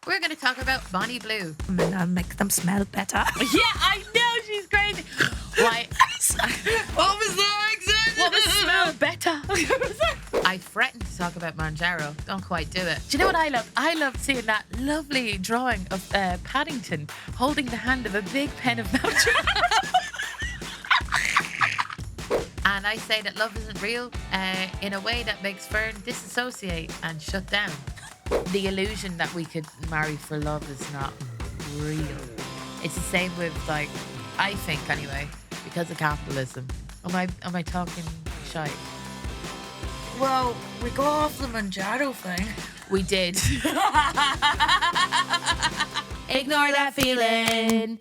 we're going to talk about Bonnie Blue. And I'll make them smell better. Yeah, I know, she's crazy. Why? What was that exactly? What was smell better? I threatened to talk about Mounjaro. Don't quite do it. Do you know what I love? I love seeing that lovely drawing of Paddington holding the hand of a big pen of Mounjaro. And I say that love isn't real in a way that makes Fern disassociate and shut down. The illusion that we could marry for love is not real. It's the same with, like, I think anyway, because of capitalism. Am I talking shite? Well, we go off the Mounjaro thing. We did. Ignore that feeling.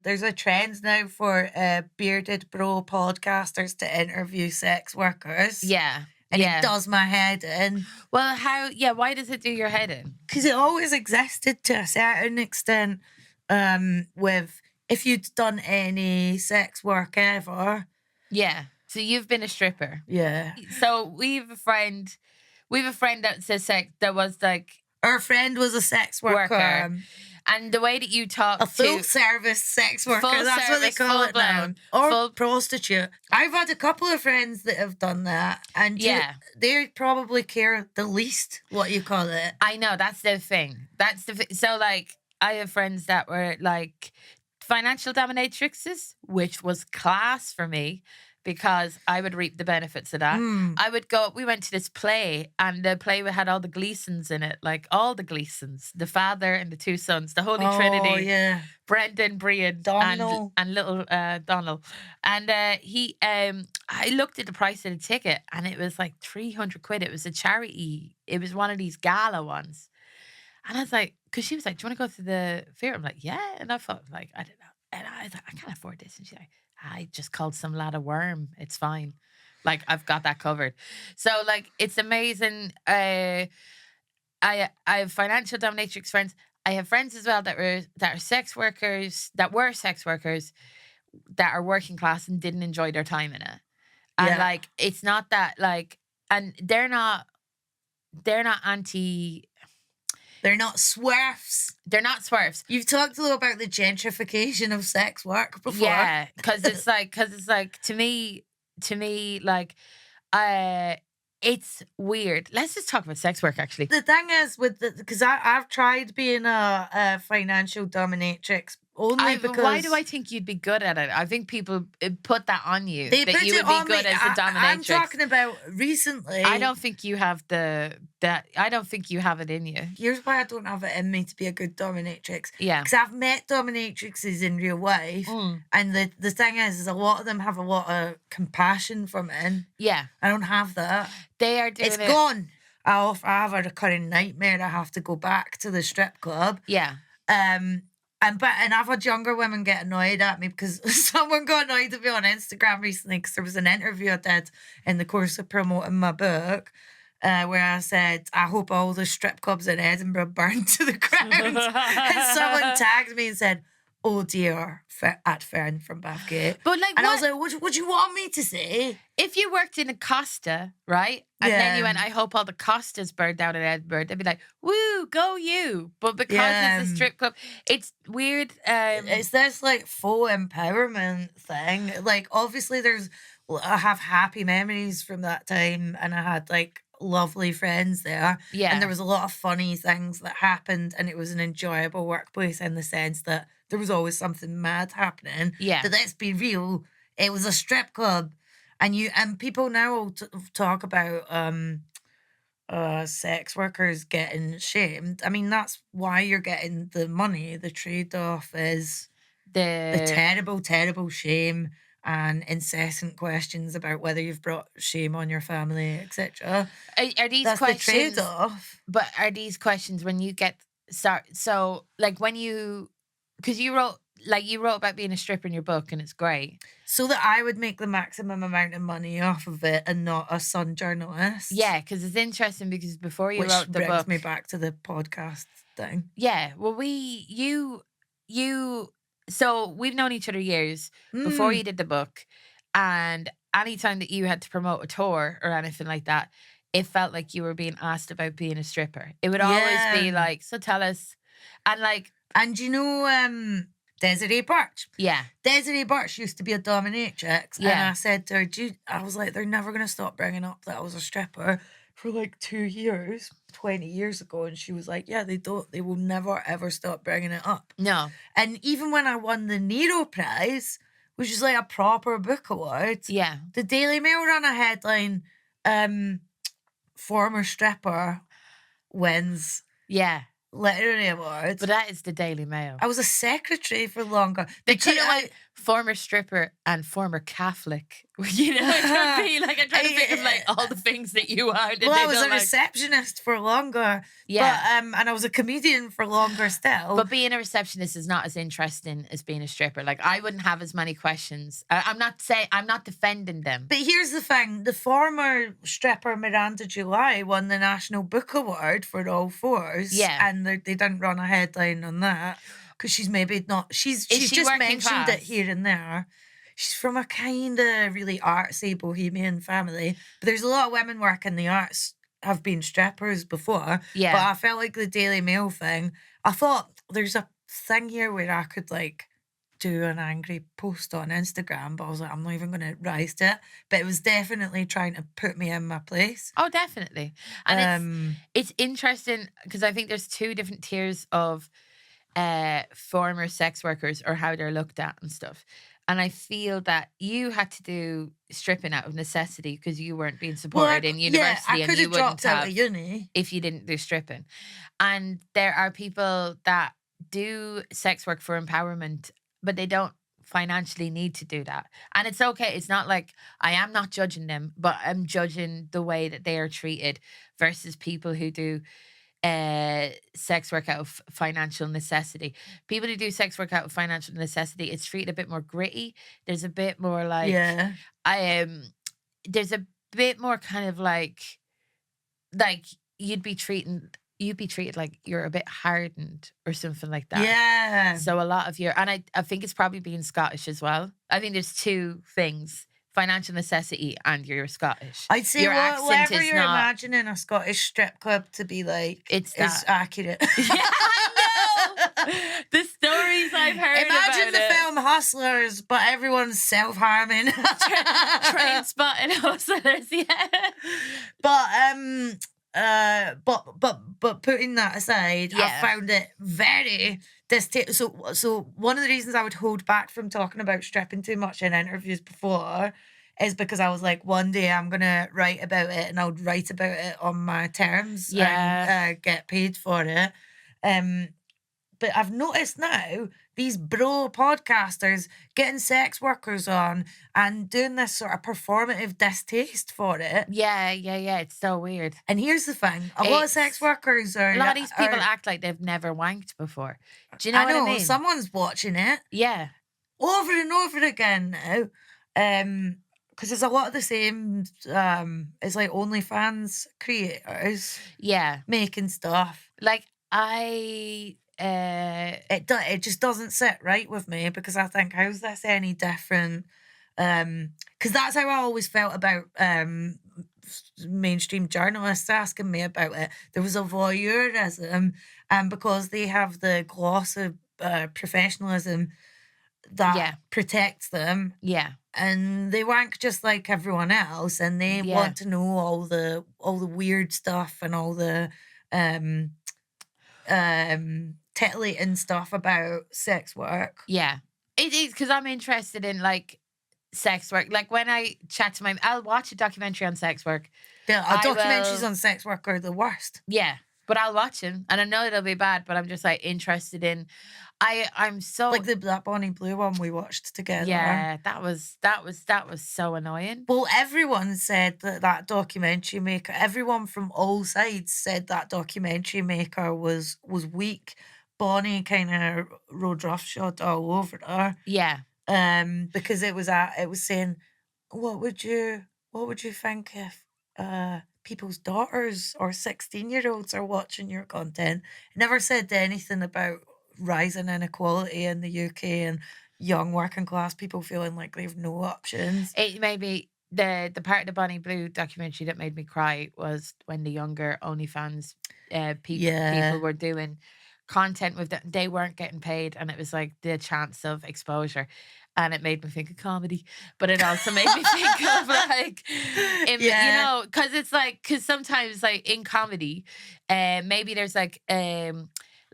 There's a trend now for bearded bro podcasters to interview sex workers. Yeah. And yeah. it does my head in. Well, why does it do your head in? Because it always existed to a certain extent with if you'd done any sex work ever. Yeah. So you've been a stripper. Yeah. So we have a friend that says sex that was like our friend was a sex worker. And the way that you talk a full service sex worker, that's what they call it now. Or prostitute. I've had a couple of friends that have done that. And they probably care the least what you call it. I know, that's the thing. So like I have friends that were like financial dominatrixes, which was class for me. Because I would reap the benefits of that. We went to this play, and the play had all the Gleasons in it, like all the Gleasons, the father and the two sons, the Holy Trinity, yeah. Brendan, Brian, and little Donald. And I looked at the price of the ticket, and it was like 300 quid. It was a charity. It was one of these gala ones. And I was like, because she was like, do you want to go to the fair? I'm like, yeah. And I thought, like, I don't know. And I was like, I can't afford this. And she's like, I just called some lad a worm. It's fine. Like, I've got that covered. So, like, it's amazing. I have financial dominatrix friends. I have friends as well that are sex workers, that were sex workers, that are working class and didn't enjoy their time in it. And, like, it's not that, like, and they're not anti... They're not swerfs. They're not swerfs. You've talked a little about the gentrification of sex work before. Yeah, because it's like to me, like, it's weird. Let's just talk about sex work, actually. The thing is, because I've tried being a financial dominatrix only because... Why do I think you'd be good at it? I think people put that on you. They that you would be good as a dominatrix. I'm talking about recently. I don't think you have I don't think you have it in you. Here's why I don't have it in me to be a good dominatrix. Yeah. Because I've met dominatrixes in real life. And the thing is a lot of them have a lot of compassion for men. Yeah. I don't have that. They are doing It's gone. I have a recurring nightmare. I have to go back to the strip club. Yeah. And I've had younger women get annoyed at me because someone got annoyed at me on Instagram recently because there was an interview I did in the course of promoting my book where I said, I hope all the strip clubs in Edinburgh burn to the ground. And someone tagged me and said, oh dear, at Fern from Bathgate. But like, I was like, what do you want me to say? If you worked in a Costa, right? And then you went, I hope all the Costas burned down in Edinburgh. They'd be like, woo, go you. But because it's a strip club, it's weird. It's this like faux empowerment thing. Like, obviously I have happy memories from that time and I had like lovely friends there. Yeah. And there was a lot of funny things that happened and it was an enjoyable workplace in the sense that there was always something mad happening. Yeah. But let's be real, it was a strip club. And people now will talk about sex workers getting shamed. I mean, that's why you're getting the money. The trade-off is the terrible, terrible shame and incessant questions about whether you've brought shame on your family, etc. Are these that's questions? The trade-off. But are these questions when you get so like when you because you wrote about being a stripper in your book and it's great. So that I would make the maximum amount of money off of it and not a Sun journalist. Yeah, because it's interesting because before you wrote the book... Which brings me back to the podcast thing. Yeah, well, so we've known each other years before you did the book, and anytime that you had to promote a tour or anything like that, it felt like you were being asked about being a stripper. It would always Yeah. be like, so tell us. And like, And you know, Desiree Birch. yeah, Desiree Birch used to be a dominatrix. And Yeah. I said to her, I was like, they're never going to stop bringing up that I was a stripper for like 2 years, 20 years ago. And she was like, yeah, they will never ever stop bringing it up. no, And even when I won the Nero Prize, which is like a proper book award, yeah, the Daily Mail ran a headline, former stripper wins yeah. literary award. But that is the Daily Mail. I was a secretary for longer. They could have like former stripper and former Catholic. You know, it could be like I'm trying to think of like all the things that you are. Well, I was a receptionist for longer. Yeah. But, and I was a comedian for longer still. But being a receptionist is not as interesting as being a stripper. Like I wouldn't have as many questions. I'm not defending them. But here's the thing: the former stripper Miranda July won the National Book Award for All Fours. Yeah. And they didn't run a headline on that because she's maybe not. She's she just mentioned class? it here and there. She's from a kind of really artsy bohemian family. But there's a lot of women working in the arts have been strippers before. Yeah. But I felt like the Daily Mail thing, I thought there's a thing here where I could like do an angry post on Instagram, but I was like, I'm not even going to rise to it. But it was definitely trying to put me in my place. Oh, definitely. And it's interesting because I think there's two different tiers of former sex workers or how they're looked at and stuff. And I feel that you had to do stripping out of necessity because you weren't being supported in university, and you wouldn't have out of uni if you didn't do stripping. And there are people that do sex work for empowerment, but they don't financially need to do that. And it's okay. It's not like I am not judging them, but I'm judging the way that they are treated versus people who do sex work out of financial necessity. People who do sex work out of financial necessity, it's treated a bit more gritty. There's a bit more like there's a bit more kind of like you'd be treated like you're a bit hardened or something like that. Yeah. So a lot of and I think it's probably being Scottish as well. I think there's two things: financial necessity and you're Scottish. I'd say whatever you're imagining a Scottish strip club to be like, it's accurate. Yeah, I know. The stories I've heard. Imagine the film Hustlers, but everyone's self-harming. Train spotting hustlers, yeah. But putting that aside, I found it very distasteful. So one of the reasons I would hold back from talking about stripping too much in interviews before is because I was like, one day I'm gonna write about it and I would write about it on my terms and get paid for it. But I've noticed now these bro podcasters getting sex workers on and doing this sort of performative distaste for it. Yeah. It's so weird. And here's the thing: a lot of sex workers are. A lot of these people act like they've never wanked before. Do you know what I mean? Someone's watching it. Yeah. Over and over again now. Because there's a lot of the same. It's like OnlyFans creators. Yeah. Making stuff. Like it just doesn't sit right with me because I think, how's this any different? Because that's how I always felt about mainstream journalists asking me about it. There was a voyeurism, and because they have the gloss of professionalism that protects them, and they wank just like everyone else, and they want to know all the weird stuff and all the titillating stuff about sex work. Yeah, it is because I'm interested in like sex work. Like when I chat to I'll watch a documentary on sex work. Documentaries on sex work are the worst. Yeah, but I'll watch them, and I know it'll be bad. But I'm just like interested in. I'm so like that Bonnie Blue one we watched together. Yeah, that was so annoying. Well, everyone said that documentary maker. Everyone from all sides said that documentary maker was weak. Bonnie kind of rode roughshod all over her. Yeah. Because it was saying, what would you think if people's daughters or 16-year-olds are watching your content? It never said anything about rising inequality in the UK and young working class people feeling like they've no options. It maybe the part of the Bonnie Blue documentary that made me cry was when the younger OnlyFans people Yeah. were doing content with that. They weren't getting paid, and it was like the chance of exposure. And it made me think of comedy, but it also made me think of like, Yeah. because it's like, because sometimes like in comedy, maybe there's like a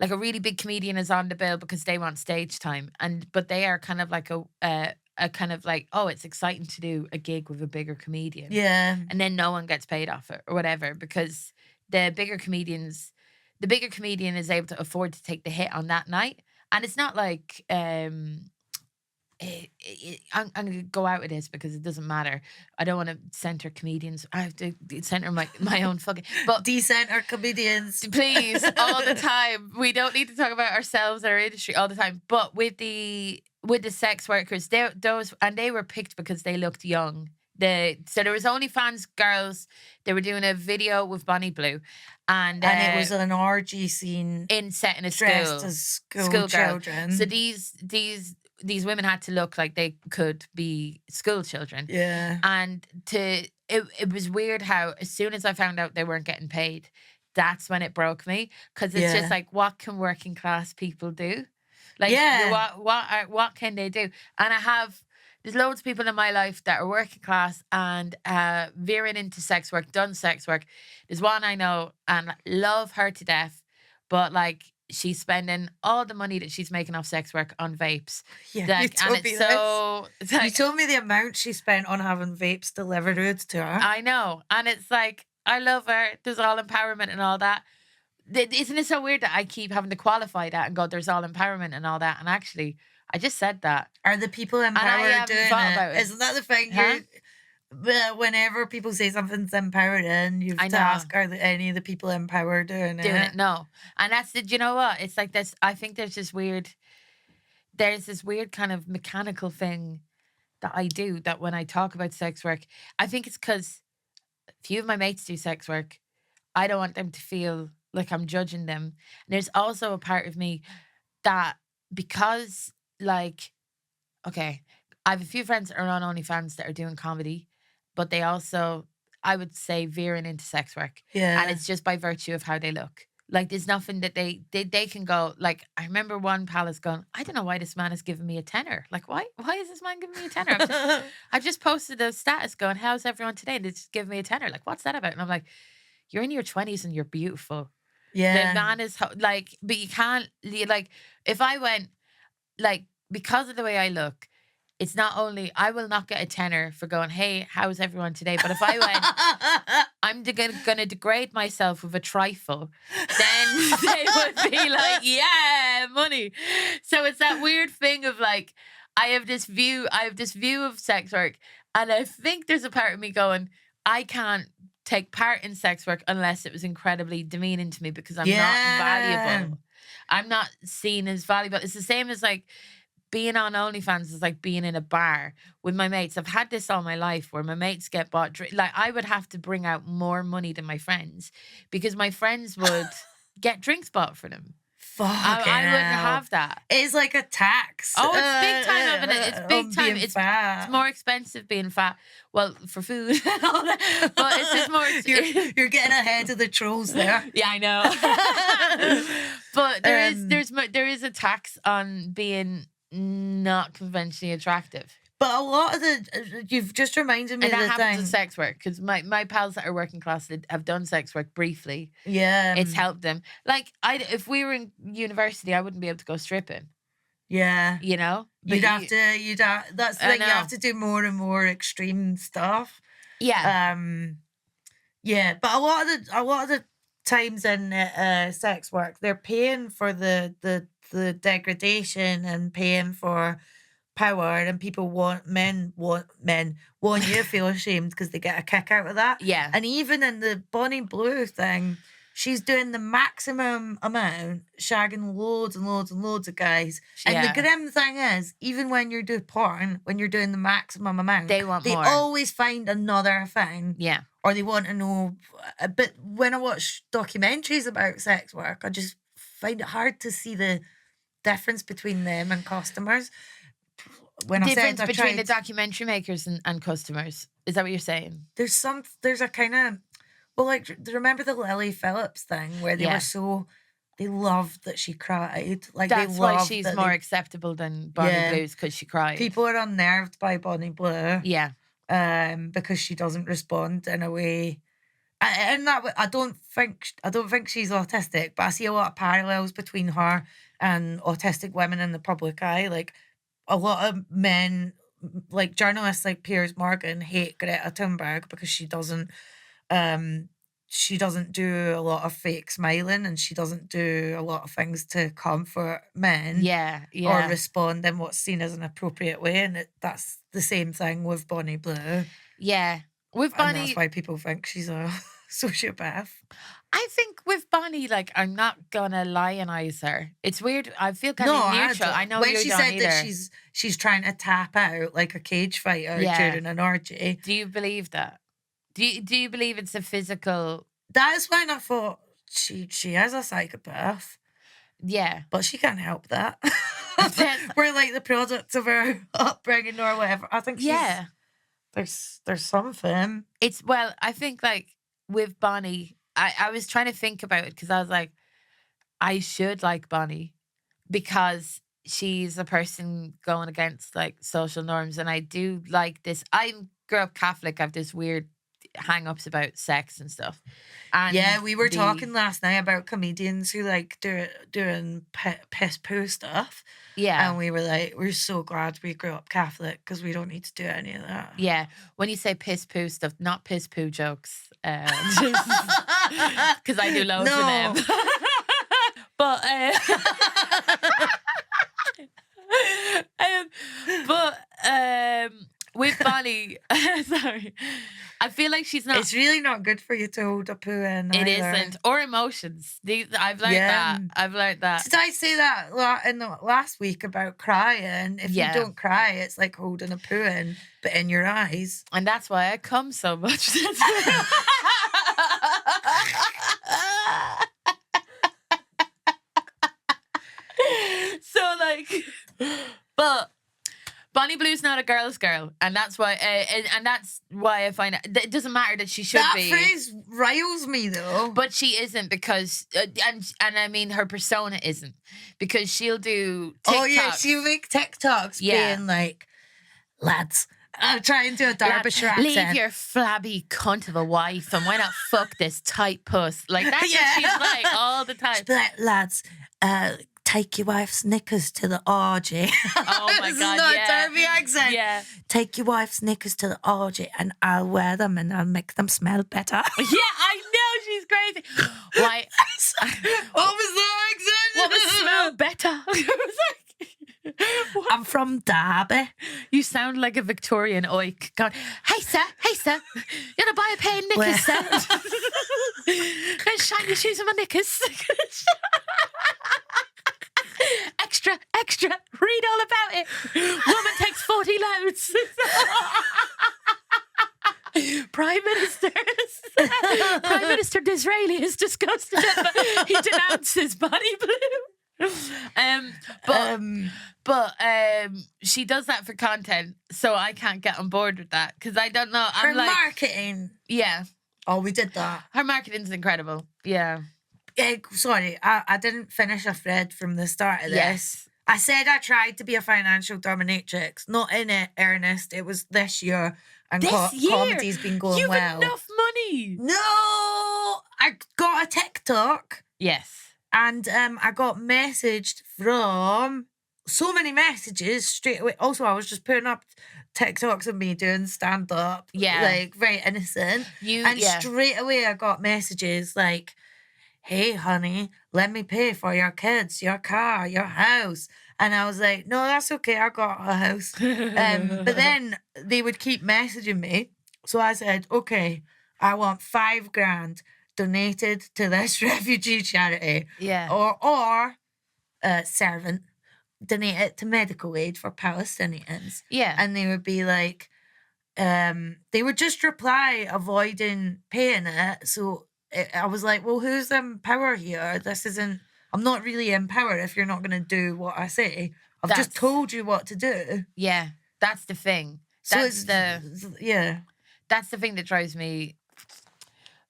really big comedian is on the bill because they want stage time, but they are kind of like a kind of like, oh, it's exciting to do a gig with a bigger comedian, Yeah. and then no one gets paid off it or whatever because the bigger comedians, the bigger comedian is able to afford to take the hit on that night, and it's not like I'm going to go out with this because it doesn't matter. I don't want to center comedians. I have to center my own fucking. But Decenter comedians. please, all the time. We don't need to talk about ourselves, our industry all the time. But with the sex workers, they were picked because they looked young. So there was OnlyFans girls. They were doing a video with Bonnie Blue, and it was an orgy scene set in a dressed school. as school children. So these women had to look like they could be school children. Yeah. And it was weird how as soon as I found out they weren't getting paid, that's when it broke me. Because it's just like, what can working class people do? Like, what can they do? And there's loads of people in my life that are working class and veering into sex work, done sex work. There's one I know and love her to death, but like, she's spending all the money that she's making off sex work on vapes. Yeah, like, you told and me it's this. so. It's like, you told me the amount she spent on having vapes delivered to her. I know, and it's like, I love her. There's all empowerment and all that. Isn't it so weird that I keep having to qualify that and go, "There's all empowerment and all that," and actually, I just said that. Are the people empowered doing it? Isn't that the thing? Huh? Whenever people say something's empowering, you have to ask, are any of the people empowered doing it? No. And that's you know what? It's like this. I think there's this weird kind of mechanical thing that I do that when I talk about sex work, I think it's because a few of my mates do sex work. I don't want them to feel like I'm judging them. And there's also a part of me that because like, okay, I have a few friends that are on OnlyFans that are doing comedy, but they also, I would say, veering into sex work. Yeah. And it's just by virtue of how they look. Like, there's nothing that they can go, like, I remember one pal is going, I don't know why this man is giving me a tenner. Like, why is this man giving me a tenner? I've just posted a status going, how's everyone today? And they just give me a tenner. Like, what's that about? And I'm like, you're in your 20s and you're beautiful. Yeah. The man is, like, but you can't, like, if I went, like, because of the way I look, it's not only, I will not get a tenner for going, hey, how's everyone today? But if I went, I'm going to degrade myself with a trifle, then they would be like, yeah, money. So it's that weird thing of like, I have this view of sex work. And I think there's a part of me going, I can't take part in sex work unless it was incredibly demeaning to me because I'm not valuable. I'm not seen as valuable. It's the same as like, being on OnlyFans is like being in a bar with my mates. I've had this all my life where my mates get bought like I would have to bring out more money than my friends because my friends would get drinks bought for them. I wouldn't have that. It's like a tax. Oh, it's big time, isn't it? It's big time. It's more expensive being fat. Well, for food and all that, but it's just more. You're getting ahead of the trolls there. Yeah, I know. But there is a tax on being not conventionally attractive. But a lot of you've just reminded me and of the that happens thing. in sex work because my pals that are working class that have done sex work briefly. Yeah, it's helped them. Like if we were in university, I wouldn't be able to go stripping. Yeah, you know, but that's the thing. You have to do more and more extreme stuff. Yeah, yeah. But a lot of the times in sex work, they're paying for the degradation and paying for power, and people want you to feel ashamed because they get a kick out of that. Yeah. And even in the Bonnie Blue thing, she's doing the maximum amount, shagging loads and loads and loads of guys. And the grim thing is, even when you're doing porn, when you're doing the maximum amount, they more. Always find another thing. Yeah. Or they want to know. But when I watch documentaries about sex work, I just find it hard to see the difference between them and customers. when I said Difference I between the tried, documentary makers and customers. Is that what you're saying? there's a kind of, well, like, remember the Lily Phillips thing where Yeah. they loved that she cried. Like, they That's why loved she's that more acceptable than Bonnie Yeah. Blues, because she cried. people are unnerved by Bonnie Blue. Yeah. Because she doesn't respond in a way. And that I don't think she's autistic, but I see a lot of parallels between her and autistic women in the public eye. Like, a lot of men, like journalists like Piers Morgan, hate Greta Thunberg because she doesn't do a lot of fake smiling, and she doesn't do a lot of things to comfort men. Yeah. Or respond in what's seen as an appropriate way, and that's the same thing with Bonnie Blue. Yeah. With And Bonnie, that's why people think she's a sociopath. I think with Bonnie, like, I'm not gonna lionize her. It's weird. I feel kind of neutral. I know when you she don't said either. that she's trying to tap out like a cage fighter during an orgy. Do you believe that? Do you believe it's a physical? That's when I thought she is a psychopath. Yeah, but she can't help that. We're like the product of her upbringing or whatever. I think there's something. It's, well, I think like with Bonnie, I was trying to think about it because I was like, I should like Bonnie because she's a person going against like social norms, and I do like this. I grew up Catholic. I have this weird hang-ups about sex and stuff. And yeah, we were talking last night about comedians who like doing piss poo stuff. Yeah, and we were like, we're so glad we grew up Catholic because we don't need to do any of that. Yeah, when you say piss poo stuff, not piss poo jokes, because I do loads of them. But with Bonnie, sorry, I feel like she's not. It's really not good for you to hold a poo in. It isn't, or emotions. I've learned that. I've learned that. Did I say that in the last week about crying? If you don't cry, it's like holding a poo in, but in your eyes. And that's why I come so much. So like, but Bonnie Blue's not a girl's girl, and that's why, I find it doesn't matter that she should be. That phrase riles me though. But she isn't because, and I mean her persona isn't, because she'll do TikToks. Oh yeah, she'll make TikToks being like, lads, I'm trying to do a Derbyshire accent. Leave your flabby cunt of a wife, and why not fuck this tight puss? Like that's what she's like all the time. She'll be like, lads, take your wife's knickers to the orgy. Oh my God, not a Derby accent. Yeah. Take your wife's knickers to the orgy and I'll wear them and I'll make them smell better. Yeah, I know, she's crazy. Why? What was that accent? What was smell better? I'm from Derby. You sound like a Victorian oik going, hey sir, you wanna buy a pair of knickers, sir? Go shine your shoes on my knickers. Extra, read all about it. Woman takes 40 loads. Prime Minister Disraeli is disgusted, but he denounces Bonnie Blue. But she does that for content, so I can't get on board with that because I don't know. Her marketing. Yeah. Oh, we did that. Her marketing's incredible. Yeah. Sorry, I didn't finish a thread from the start of this. Yes. I said I tried to be a financial dominatrix. Not in earnest. It was this year. And comedy's been going You've well. Enough money. No! I got a TikTok. Yes. And I got messaged from so many messages straight away. Also, I was just putting up TikToks of me doing stand-up. Yeah. Like, very innocent. Straight away I got messages like, hey, honey, let me pay for your kids, your car, your house. And I was like, no, that's okay. I got a house. But then they would keep messaging me. So I said, okay, I want $5,000 donated to this refugee charity. Yeah. Or servant, donate it to medical aid for Palestinians. Yeah. And they would be like, they would just reply avoiding paying it. So I was like, well, who's in power here? I'm not really in power if you're not going to do what I say. I've just told you what to do. Yeah, that's the thing. So That's that's the thing that drives me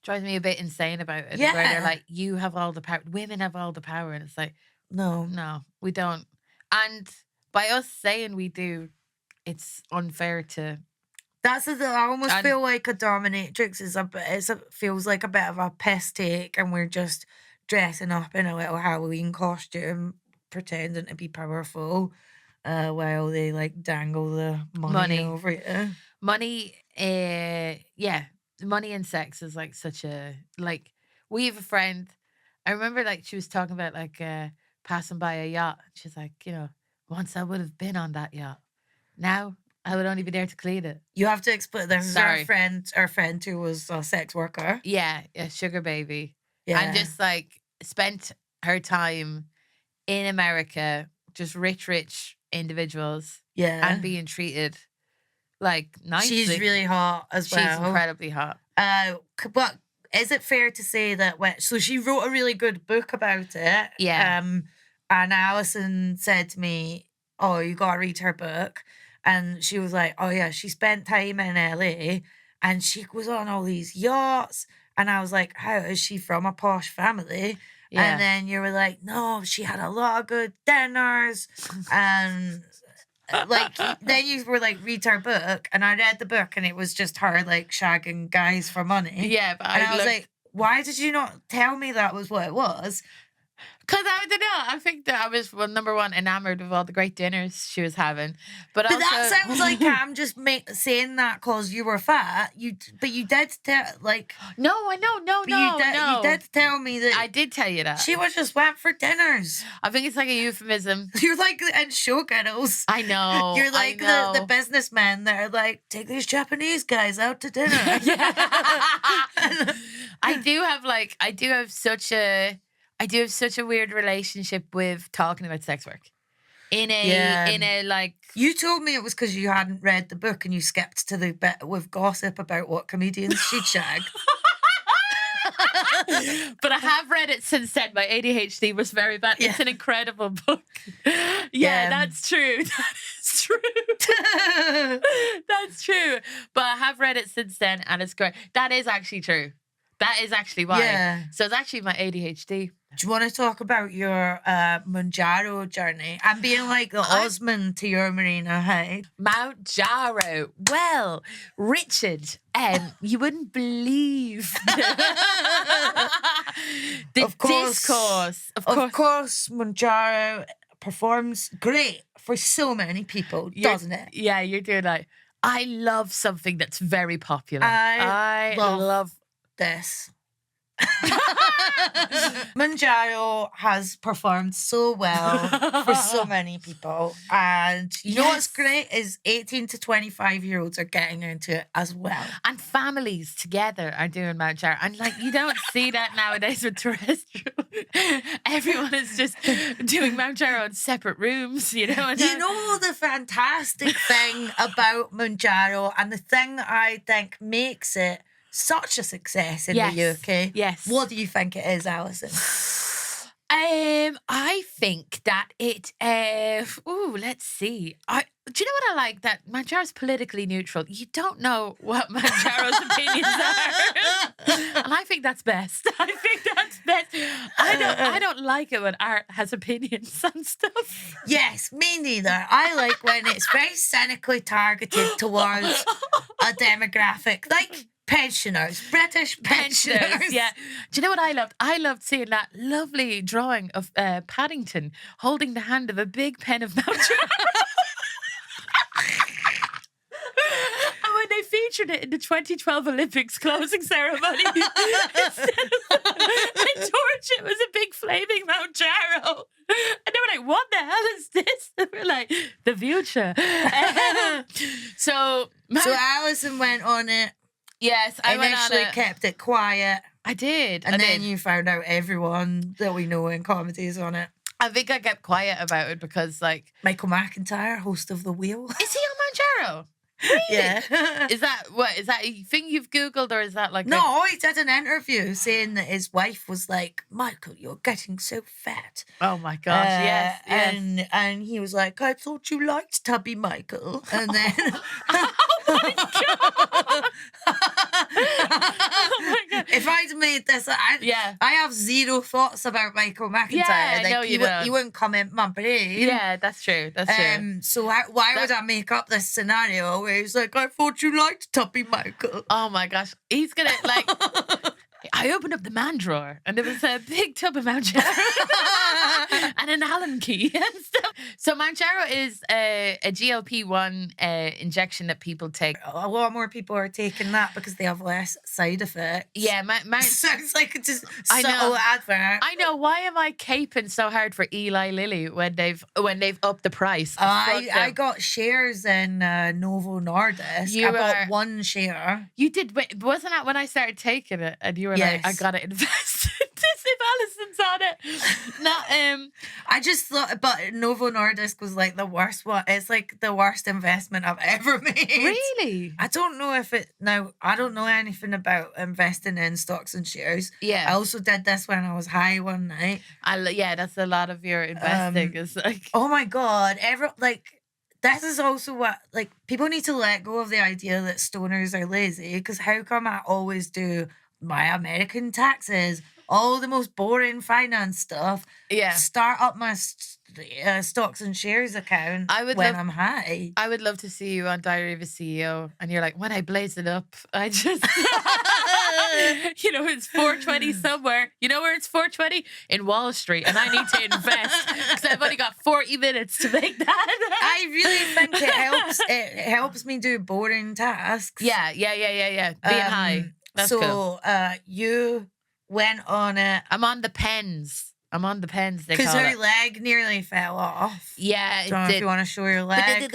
a bit insane about it. Yeah. Where they're like, you have all the power. Women have all the power. And it's like, no, we don't. And by us saying we do, it's unfair to. That's the thing. I almost feel like a dominatrix feels like a bit of a piss take, and we're just dressing up in a little Halloween costume, pretending to be powerful, while they like dangle the money over you. Money, money and sex is like such a we have a friend. I remember she was talking about passing by a yacht. She's like, once I would have been on that yacht. Now I would only be there to clean it. You have to explain. This is our friend who was a sex worker. Yeah, a sugar baby. Yeah. And just spent her time in America, just rich individuals. Yeah. And being treated nicely. She's really hot as well. She's incredibly hot. But is it fair to say that so she wrote a really good book about it? Yeah. And Alison said to me, "Oh, you gotta read her book." And she was like, "Oh yeah, she spent time in LA and she was on all these yachts." And I was like, "How is she from a posh family?" Yeah. And then you were like, "No, she had a lot of good dinners." And then you were like, "Read her book." And I read the book and it was just her shagging guys for money. Yeah, but I was like, why did you not tell me that was what it was? Because I don't know. I think that I was number one enamored of all the great dinners she was having, but also, that sounds like I'm just saying that because you were fat. You did tell no, I know, no. You did tell me that. I did tell you that she was just went for dinners. I think it's like a euphemism. You're like in showgirls. I know. You're like the businessmen that are like, take these Japanese guys out to dinner. I do have such a weird relationship with talking about sex work. In a You told me it was because you hadn't read the book and you skipped to the bit with gossip about what comedians she'd shagged. But I have read it since then. My ADHD was very bad. Yeah. It's an incredible book. Yeah, that's true. That is true. That's true. But I have read it since then and it's great. That is actually true. That is actually why. Yeah. So it's actually my ADHD. Do you want to talk about your Mounjaro journey? I'm being like the Osmond to your Marina Hyde. Mounjaro. Well, Richard, you wouldn't believe the discourse. Of course, Mounjaro performs great for so many people, doesn't it? Yeah, you're doing that. I love something that's very popular. I love this. Mounjaro has performed so well for so many people, and you know what's great is 18 to 25-year-olds are getting into it as well, and families together are doing Mounjaro, and you don't see that nowadays with terrestrial. Everyone is just doing Mounjaro in separate rooms, you know. You know the fantastic thing about Mounjaro, and the thing I think makes it such a success in the UK. Yes. What do you think it is, Alison? I think that it. Let's see. Do you know what I like? That Mounjaro's politically neutral. You don't know what Mounjaro's opinions are, and I think that's best. I don't like it when art has opinions and stuff. Yes, me neither. I like when it's very cynically targeted towards a demographic, like pensioners, British pensioners. Yeah. Do you know what I loved? I loved seeing that lovely drawing of Paddington holding the hand of a big pen of Mounjaro. And when they featured it in the 2012 Olympics closing ceremony, instead of a torch, it was a big flaming Mounjaro. And they were like, what the hell is this? And we're like, the future. So Alison went on it. Yes, I initially kept it quiet. I did. And then you found out everyone that we know in comedy is on it. I think I kept quiet about it because, Michael McIntyre, host of The Wheel. Is he on Mounjaro? Really? Yeah. Is that a thing you've Googled, or is that like No, he did an interview saying that his wife was like, Michael, you're getting so fat. Oh my gosh, yes, yes. And he was like, I thought you liked Tubby Michael. And then Oh my god. Oh my god. if I'd made this, Yeah. I have zero thoughts about Michael McIntyre. Yeah, I like, know you don't. he wouldn't come in my brain. Yeah, that's true. That's true. So why would I make up this scenario where he's like, I thought you liked Tubby Michael? Oh my gosh. He's gonna like I opened up the man drawer and there was a big tub of Mounjaro and an Allen key and stuff. So Mounjaro is a GLP-1 injection that people take. A lot more people are taking that because they have less side effects. Yeah, sounds like it's just I know. subtle advert. I know. Why am I caping so hard for Eli Lilly when they've upped the price? I got shares in Novo Nordisk. I bought one share. You did. Wasn't that when I started taking it and you were like, I gotta invest in this if Alison's on it? Not I just thought, but Novo Nordisk was like the worst one. It's like the worst investment I've ever made. Really? I don't know if it now. I don't know anything about investing in stocks and shares. Yeah. I also did this when I was high one night. Yeah, that's a lot of your investing. Is like, oh my god, this is also what, like, people need to let go of the idea that stoners are lazy, because how come I always do my American taxes, all the most boring finance stuff, start up my stocks and shares account when I'm high. I would love to see you on Diary of a CEO and you're like, when I blaze it up, I just it's 4:20 somewhere. You know where it's 4:20? In Wall Street, and I need to invest because I've only got 40 minutes to make that. I really think it helps me do boring tasks. Yeah. Being high. That's cool. You went on it. I'm on the pens. Because her leg nearly fell off. Yeah, I don't know if you want to show your leg.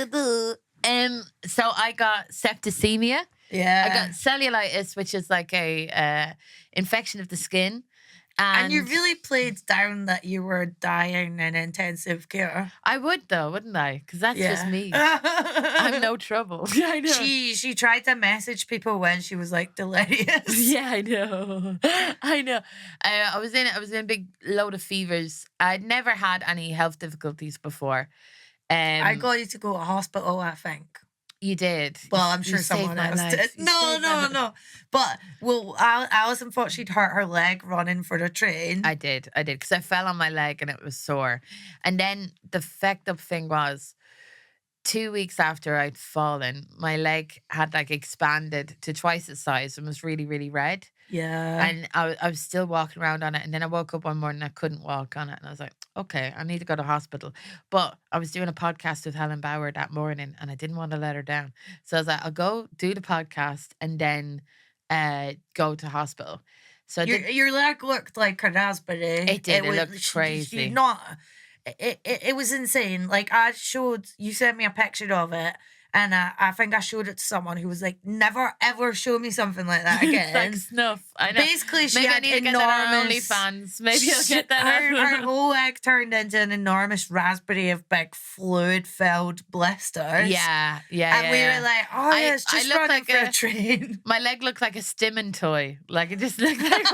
So I got septicemia. Yeah. I got cellulitis, which is like a infection of the skin. And you really played down that you were dying in intensive care. I would though, wouldn't I? Because that's just me. I'm no trouble. I know. She tried to message people when she was like delirious. Yeah, I know. I was in a big load of fevers. I'd never had any health difficulties before. I got you to go to hospital, I think. You did. Well, I'm sure someone else did. No. But, Alison thought she'd hurt her leg running for the train. I did. Because I fell on my leg and it was sore. And then the fucked up thing was, 2 weeks after I'd fallen, my leg had like expanded to twice its size and was really, really red. Yeah. And I was still walking around on it. And then I woke up one morning, I couldn't walk on it. And I was like, okay, I need to go to hospital. But I was doing a podcast with Helen Bauer that morning and I didn't want to let her down. So I was like, I'll go do the podcast and then go to hospital. So your leg looked like a raspberry. It did. It looked crazy. It was insane. Like, you sent me a picture of it. And I think I showed it to someone who was like, never, ever show me something like that again. Like snuff. I know. Basically, she Maybe had I need to get that on OnlyFans. Maybe I'll get that her whole leg turned into an enormous raspberry of big fluid-filled blisters. Yeah. And we were like, it's just running like for a train. My leg looked like a stimming toy. Like, it just looked like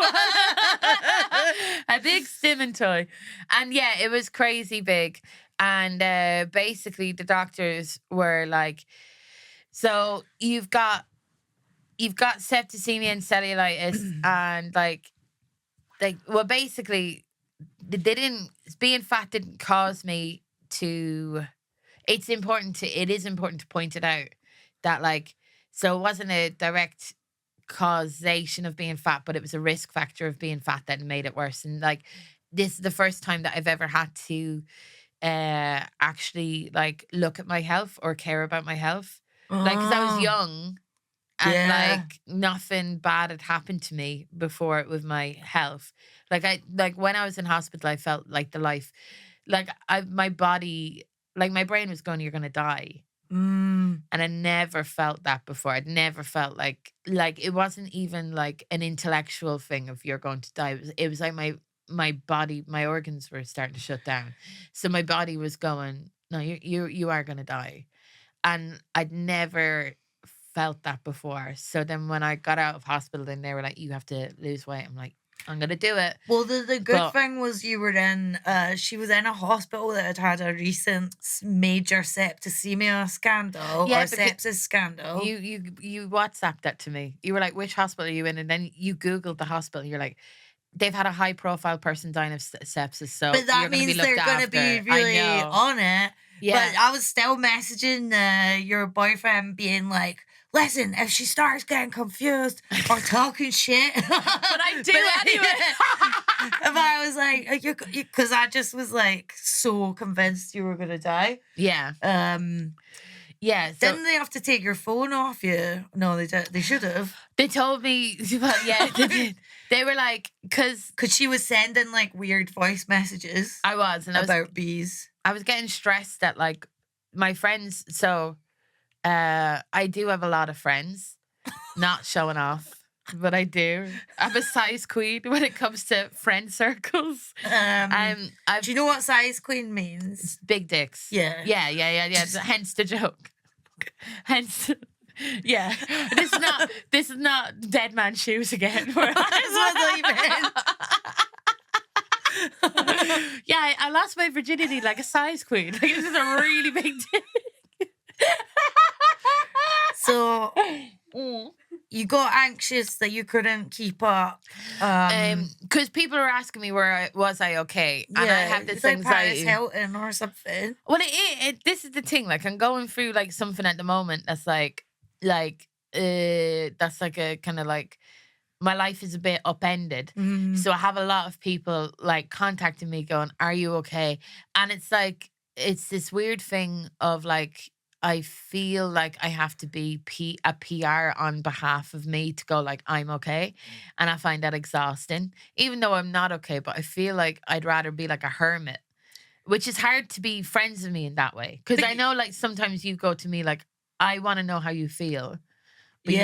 a big stimming toy. And yeah, it was crazy big. And basically the doctors were like, so you've got septicemia and cellulitis and like well, basically being fat didn't cause me to, it is important to point it out that like, so it wasn't a direct causation of being fat, but it was a risk factor of being fat that made it worse. And like, this is the first time that I've ever had to actually like look at my health or care about my health. Like, because I was young and like nothing bad had happened to me before with my health. Like when I was in hospital, I felt like the life, like my body, like my brain was going, you're going to die. And I never felt that before. I'd never felt like it wasn't even like an intellectual thing of you're going to die. It was like my body, my organs were starting to shut down. So my body was going, no, you are going to die. And I'd never felt that before. So then when I got out of hospital, then they were like, you have to lose weight. I'm like, I'm going to do it. Well, the good thing was you were in, she was in a hospital that had a recent major septicemia scandal or sepsis scandal. You WhatsApped that to me. You were like, which hospital are you in? And then you Googled the hospital. You're like, they've had a high profile person dying of sepsis. So but that means they're going to be really on it. Yeah. But I was still messaging your boyfriend being like, listen, if she starts getting confused or talking shit. But I do anyway. But I was like, because I just was like so convinced you were going to die. Yeah. Yeah. So, didn't they have to take your phone off you? No, they should have. They told me, well, yeah, they did. They were like, because she was sending like weird voice messages. I was. And about bees. I was getting stressed that like my friends, so I do have a lot of friends, not showing off, but I do. I'm a size queen when it comes to friend circles. Do you know what size queen means? Big dicks. Yeah. Yeah. Hence the joke. Hence, yeah. This is not dead man shoes again. That's what I meant. Yeah, I lost my virginity like a size queen. Like, this is a really big dick. So you got anxious that you couldn't keep up. Because people are asking me where was I okay, and I have this anxiety. Like Paris Hilton or something. Well, this is the thing. Like, I'm going through like something at the moment that's like that's like a kind of like my life is a bit upended. So I have a lot of people like contacting me going, "Are you okay?" And it's like it's this weird thing of like, I feel like I have to be a PR on behalf of me to go like, I'm okay. And I find that exhausting, even though I'm not okay. But I feel like I'd rather be like a hermit, which is hard to be friends with me in that way. Because I know like sometimes you go to me like, I want to know how you feel. But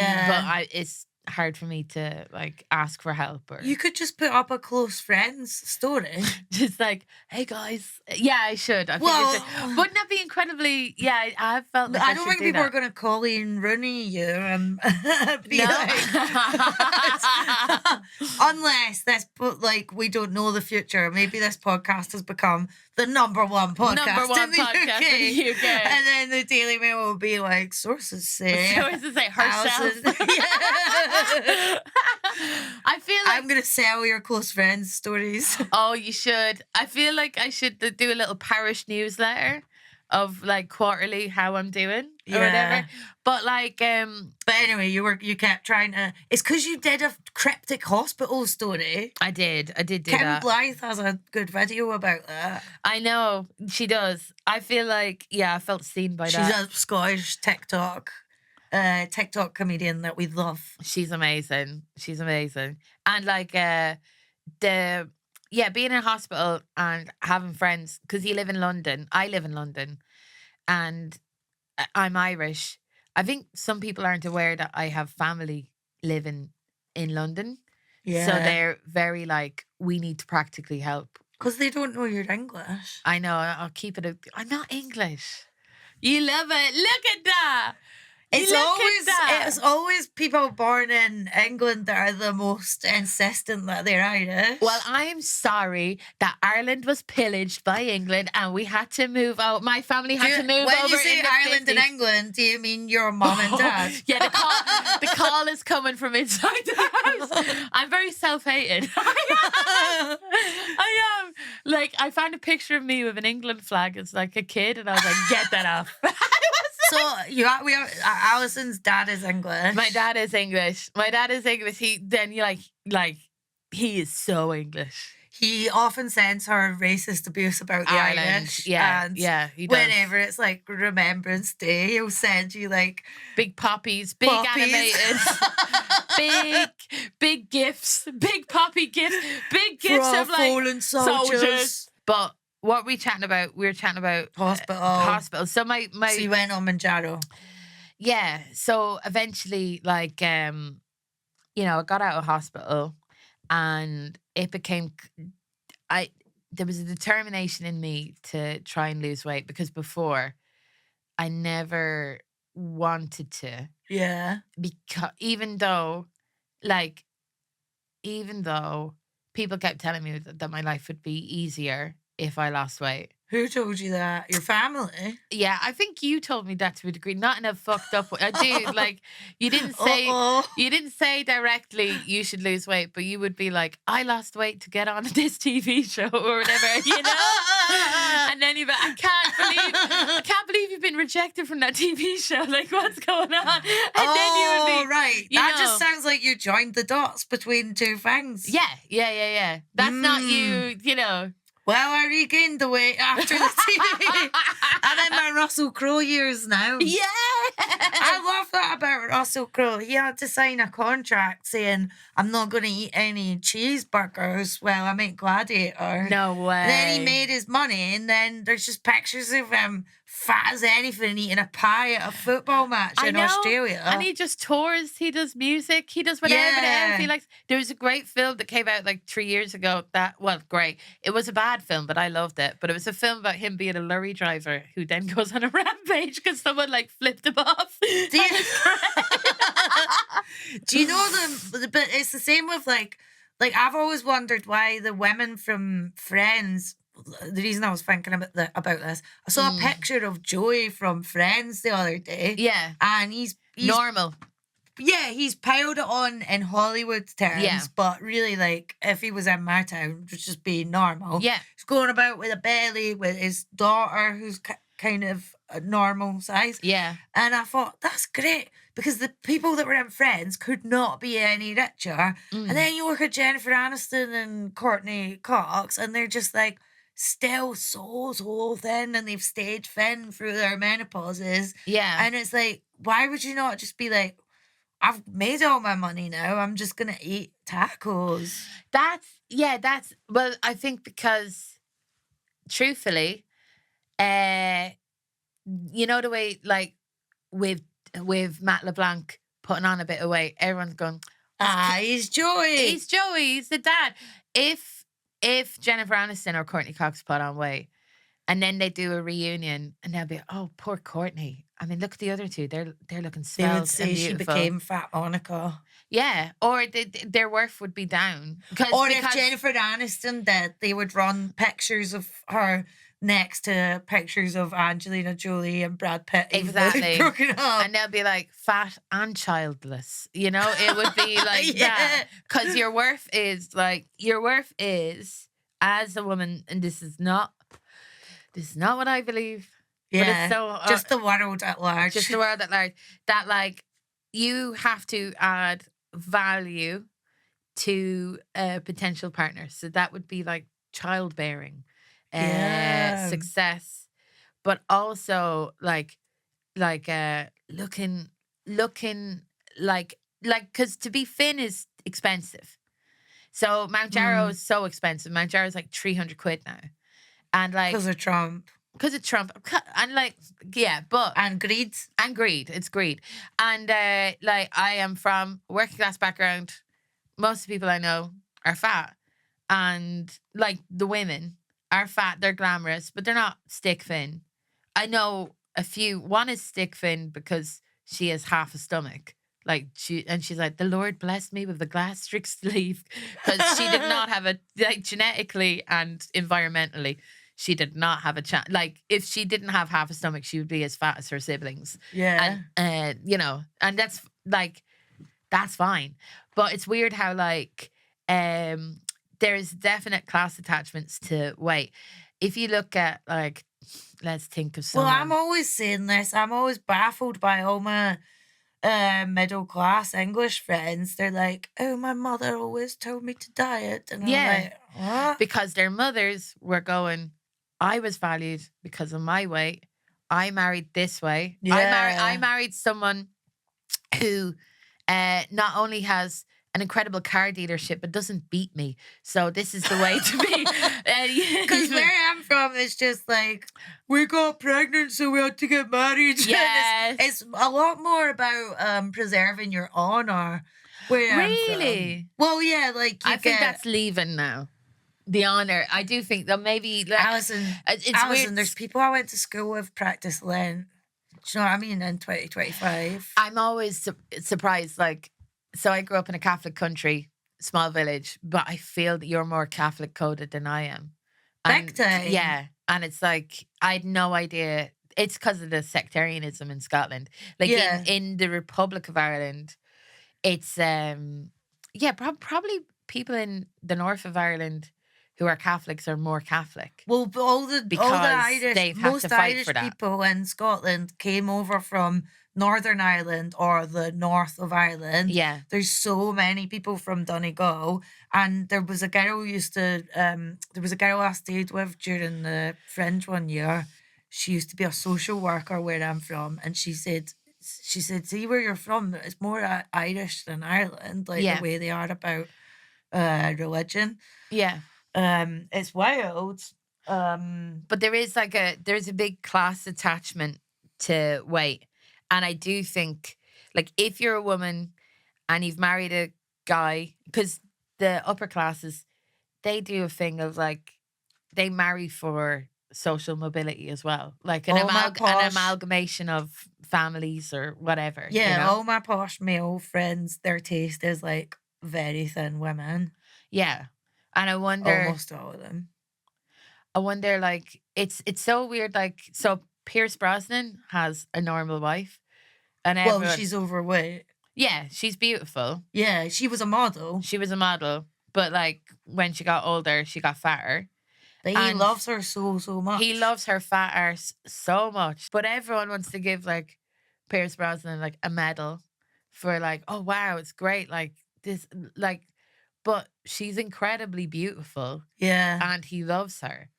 it's hard for me to like ask for help. Or you could just put up a close friends story. Just like, hey guys. Yeah, I should. Wouldn't that be incredibly? Yeah, I felt like I don't think people are going to Colleen Rooney you and be unless like we don't know the future. Maybe this podcast has become the number one podcast in the UK. And then the Daily Mail will be like, sources say herself. I feel like I'm gonna sell your close friends stories. Oh, you should. I feel like I should do a little parish newsletter of like quarterly how I'm doing or whatever. But like but anyway, you kept trying to. It's because you did a cryptic hospital story. I did do Kim that. Blythe has a good video about that. I know she does. I feel like I felt seen by that. She's a Scottish TikTok comedian that we love. She's amazing. And like being in hospital and having friends, because you live in London. I live in London and I'm Irish. I think some people aren't aware that I have family living in London. Yeah. So they're very like, we need to practically help. Because they don't know you're English. I know. I'll keep it. I'm not English. You love it. Look at that. It's always people born in England that are the most insistent that they're Irish. Well, I'm sorry that Ireland was pillaged by England and we had to move out. My family had to move over. When you say Ireland 50s. and England, do you mean your mom and dad? Yeah, the call is coming from inside the house. I'm very self-hating. I am. Like, I found a picture of me with an England flag as like a kid and I was like, get that off. So Alison's dad is English. My dad is English. He is so English. He often sends her racist abuse about the Irish. Yeah, and he does. Whenever it's like Remembrance Day, he'll send you like big poppies, big animated, big gifts, big poppy gifts, big gifts of like fallen soldiers. But what were we chatting about? We were chatting about hospital. So so you went on Mounjaro. Yeah. So eventually, like, I got out of hospital, and it became. There was a determination in me to try and lose weight because before, I never wanted to. Yeah. Because even though people kept telling me that my life would be easier if I lost weight. Who told you that? Your family? Yeah, I think you told me that to a degree, not in a fucked up way. I did. Like, you didn't say Uh-oh. you didn't say directly you should lose weight, but you would be like, I lost weight to get on this TV show or whatever, you know? And then you'd be, I can't believe you've been rejected from that TV show. Like, what's going on? And then you would be right. That just sounds like you joined the dots between two things. Yeah. That's not you, you know. Well, I regained the weight after the TV. I'm in my Russell Crowe years now. Yeah. I love that about Russell Crowe. He had to sign a contract saying, I'm not going to eat any cheeseburgers while I make Gladiator. No way. And then he made his money, and then there's just pictures of him fat as anything eating a pie at a football match in Australia. And he just tours, he does music, he does whatever the hell he likes. There was a great film that came out like 3 years ago great. It was a bad film, but I loved it. But it was a film about him being a lorry driver who then goes on a rampage because someone like flipped him off. Do you know but it's the same with like I've always wondered why the women from Friends. The reason I was thinking about this, I saw a picture of Joey from Friends the other day. Yeah. And he's normal. Yeah, he's piled it on in Hollywood terms, but really, like, if he was in my town, it would just be normal. Yeah. He's going about with a belly with his daughter, who's kind of a normal size. Yeah. And I thought, that's great, because the people that were in Friends could not be any richer. And then you look at Jennifer Aniston and Courtney Cox, and they're just like, still so thin, and they've stayed thin through their menopauses. Yeah. And it's like, why would you not just be like, I've made all my money now, I'm just gonna eat tacos? Well, I think because truthfully, you know the way like with Matt LeBlanc putting on a bit of weight, everyone's going, he's Joey. He's Joey, he's the dad. If Jennifer Aniston or Courtney Cox put on weight and then they do a reunion and they'll be, oh, poor Courtney. I mean, look at the other two. They're looking svelte They would say and she beautiful. became Fat Monica. Yeah, or their worth would be down. If Jennifer Aniston did, they would run pictures of her next to pictures of Angelina Jolie and Brad Pitt. Exactly. Broken up. And they'll be like fat and childless. You know, it would be like that. Because your worth is as a woman, and this is not what I believe. Yeah. But it's just the world at large. Just the world at large. That like you have to add value to a potential partner. So that would be like childbearing. Success, but also like looking like because to be thin is expensive. So Mounjaro is so expensive. Mounjaro is like 300 quid now, and like because of Trump, and like and greed, it's greed, and like I am from a working class background. Most of the people I know are fat, and like the women are fat, they're glamorous, but they're not stick thin. I know a few. One is stick thin because she has half a stomach. Like she's like, the Lord blessed me with a gastric sleeve because she did not have genetically and environmentally, she did not have a chance. Like if she didn't have half a stomach, she would be as fat as her siblings. Yeah. And you know, and that's fine. But it's weird how like there's definite class attachments to weight. If you look at like, let's think of someone. Well, I'm always saying this. I'm always baffled by all my middle class English friends. They're like, oh, my mother always told me to diet. And I'm like, what? Because their mothers were going, I was valued because of my weight. I married this way. Yeah. I married someone who not only has an incredible car dealership, but doesn't beat me. So this is the way to be. Because where I'm from, it's just like, we got pregnant, so we had to get married. Yes. It's a lot more about preserving your honor. Really? Well, yeah, like I think that's leaving now. The honor. I do think that maybe like, Alison, it's weird. There's people I went to school with practice Lent. you know what I mean? In 2025. I'm always surprised. Like, so I grew up in a Catholic country, small village, but I feel that you're more Catholic coded than I am. Big And time. yeah, and it's like I had no idea. It's because of the sectarianism in Scotland. Like Yeah. in the Republic of Ireland, it's yeah, probably people in the north of Ireland who are Catholics are more Catholic Well, but all the because Irish, they've had to most fight for Irish that. people in Scotland came over from Northern Ireland or the north of Ireland. Yeah. There's so many people from Donegal, and there was a girl I stayed with during the Fringe one year. She used to be a social worker where I'm from, and she said, "See where you're from, it's more Irish than Ireland, like the Yeah. way they are about religion." Yeah. It's wild. But there's a big class attachment to weight. And I do think, like, if you're a woman and you've married a guy, because the upper classes, they do a thing of like, they marry for social mobility as well. Like an, All my an posh, amalgamation of families or whatever, yeah, all my posh male friends, their taste is like very thin women. Yeah. And Almost all of them. like, it's so weird. Like, so Pierce Brosnan has a normal wife. And Well, she's overweight. yeah, she's beautiful. Yeah, she was a model. She was a model, but like when she got older, she got fatter. But he loves her so much. He loves her fat arse so much. But everyone wants to give like Pierce Brosnan like a medal for like, oh wow, it's great. Like this, like, but she's incredibly beautiful. Yeah. And he loves her.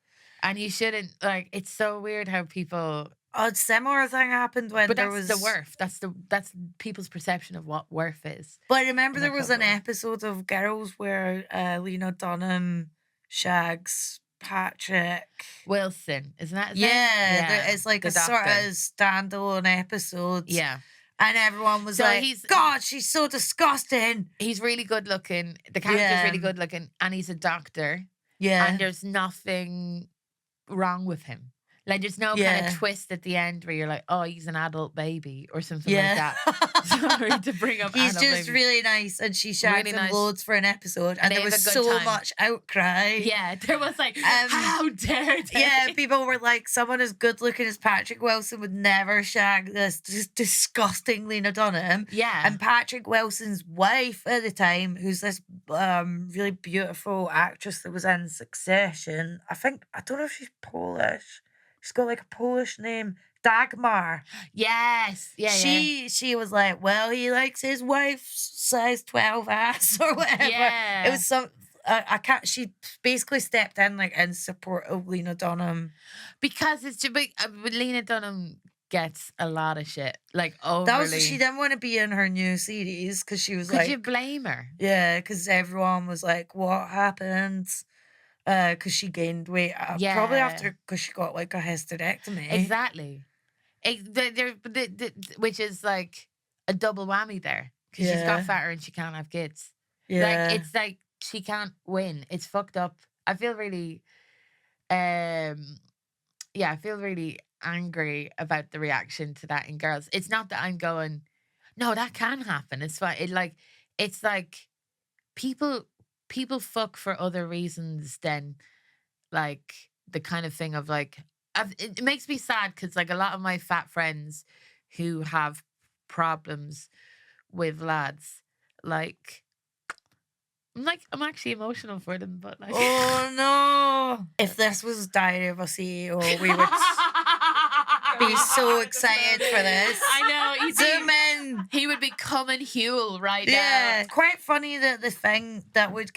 And you shouldn't, like, it's so weird how people. A similar thing happened when there was the worth. That's people's perception of what worth is. But I remember there was an episode of Girls where Lena Dunham shags Patrick Wilson, isn't that his name? Yeah, it's like a sort of standalone episode. Yeah. And everyone was like, God, she's so disgusting. He's really good looking. The character's really good looking. And he's a doctor. Yeah. And there's nothing wrong with him. Like, there's no kind of twist at the end where you're like, oh, he's an adult baby or something like that. Sorry to bring up He's just really nice, and she shagged him loads for an episode, and there was so much outcry. Yeah, there was like, how dare they? Yeah, people were like, someone as good looking as Patrick Wilson would never shag this just disgusting Lena Dunham. Yeah. And Patrick Wilson's wife at the time, who's this really beautiful actress that was in Succession, I don't know if she's Polish. She's got like a Polish name, Dagmar. Yes. Yeah. She was like, well, he likes his wife's size 12 ass or whatever. Yeah. It was some. I can't. She basically stepped in like in support of Lena Dunham because it's too big. Lena Dunham gets a lot of shit. Like overly. That was she didn't want to be in her new series because she was like. Could you blame her? Yeah, because everyone was like, "What happened?" Because she gained weight. Probably after because she got like a hysterectomy. Exactly. Which is like a double whammy there because she's got fatter and she can't have kids. Yeah, like it's like she can't win. It's fucked up. I feel really, I feel really angry about the reaction to that in girls. It's not that I'm going, no, that can happen. It's fine. It's like people fuck for other reasons than like the kind of thing of like. It makes me sad because like a lot of my fat friends who have problems with lads, like I'm actually emotional for them, but like oh no! If this was Diary of a CEO, we would be so excited for this. I know. Zoom in. He would be coming Huel right now. Yeah, quite funny that the thing that would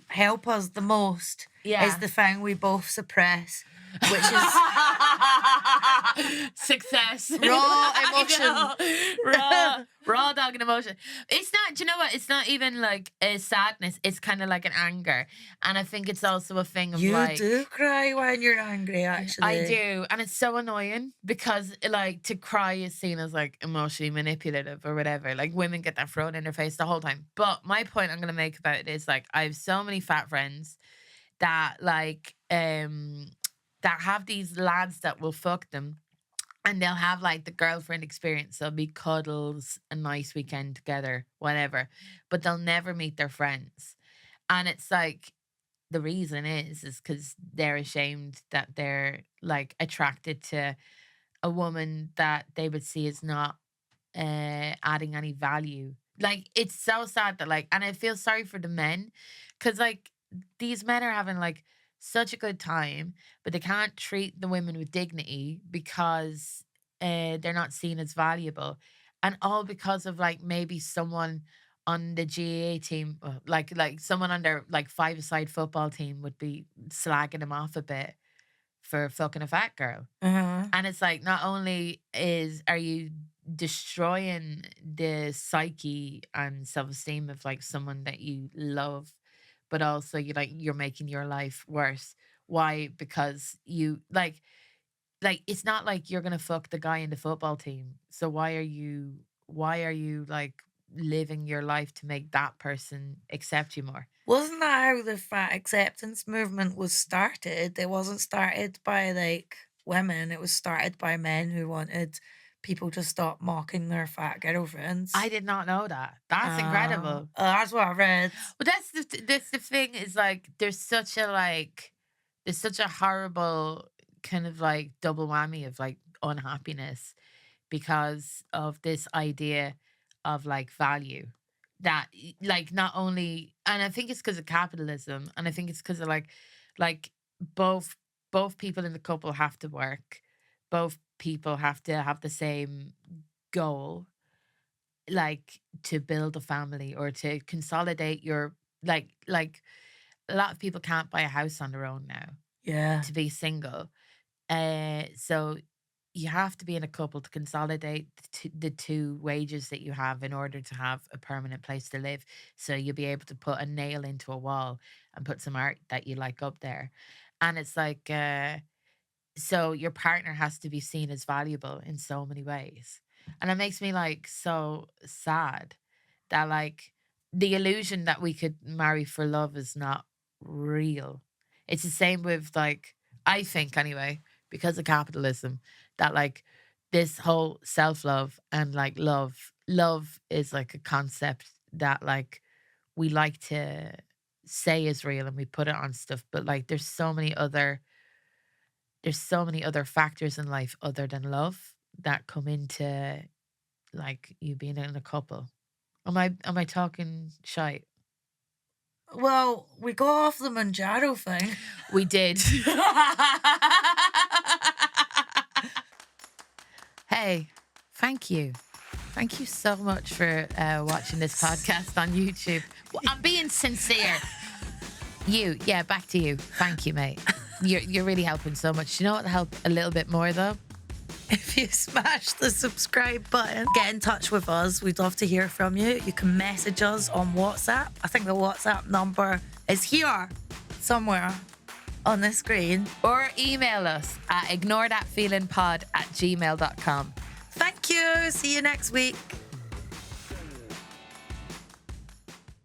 help us the most is the thing we both suppress, which is success, raw emotion, raw dogging emotion. It's not. Do you know what? It's not even like a sadness. It's kind of like an anger, and I think it's also a thing of you do cry when you're angry. Actually, I do, and it's so annoying because like to cry is seen as like emotionally manipulative or whatever. Like women get that thrown in their face the whole time. But my point I'm gonna make about it is like I have so many fat friends that like that have these lads that will fuck them And they'll have like the girlfriend experience. There'll be cuddles, a nice weekend together, whatever. But they'll never meet their friends. And it's like the reason is because they're ashamed that they're like attracted to a woman that they would see as not adding any value. Like it's so sad that like, and I feel sorry for the men because like these men are having like such a good time, but they can't treat the women with dignity because they're not seen as valuable, and all because of like maybe someone on the GAA team, like someone on their like five-a-side football team would be slagging them off a bit for fucking a fat girl. Uh-huh. And it's like not only are you destroying the psyche and self-esteem of like someone that you love, but also you're making your life worse. Why? Because you like it's not like you're gonna fuck the guy in the football team. So why are you like living your life to make that person accept you more? Wasn't that how the fat acceptance movement was started? It wasn't started by like women, it was started by men who wanted people to stop mocking their fat girlfriends. I did not know that. That's incredible. That's what I read. But that's the thing is like there's such a horrible kind of like double whammy of like unhappiness because of this idea of like value that like not only, and I think it's because of capitalism, and I think it's because of like both both people in the couple have to work, both people have to have the same goal, like to build a family or to consolidate your like a lot of people can't buy a house on their own now Yeah. to be single. So you have to be in a couple to consolidate the two wages that you have in order to have a permanent place to live. So you'll be able to put a nail into a wall and put some art that you like up there. And it's like so your partner has to be seen as valuable in so many ways. And it makes me like so sad that like the illusion that we could marry for love is not real. It's the same with like I think anyway, because of capitalism, that like this whole self-love and like love is like a concept that like we like to say is real and we put it on stuff, but like there's so many other factors in life other than love that come into like you being in a couple. Am I talking shite? Well, we go off the Mounjaro thing. We did. Hey, thank you. Thank you so much for watching this podcast on YouTube. Well, I'm being sincere. Yeah, back to you. Thank you, mate. You're really helping so much. You know what will help a little bit more though? If you smash the subscribe button, get in touch with us. We'd love to hear from you. You can message us on WhatsApp. I think the WhatsApp number is here somewhere on the screen. Or email us at ignorethatfeelingpod@gmail.com. Thank you. See you next week.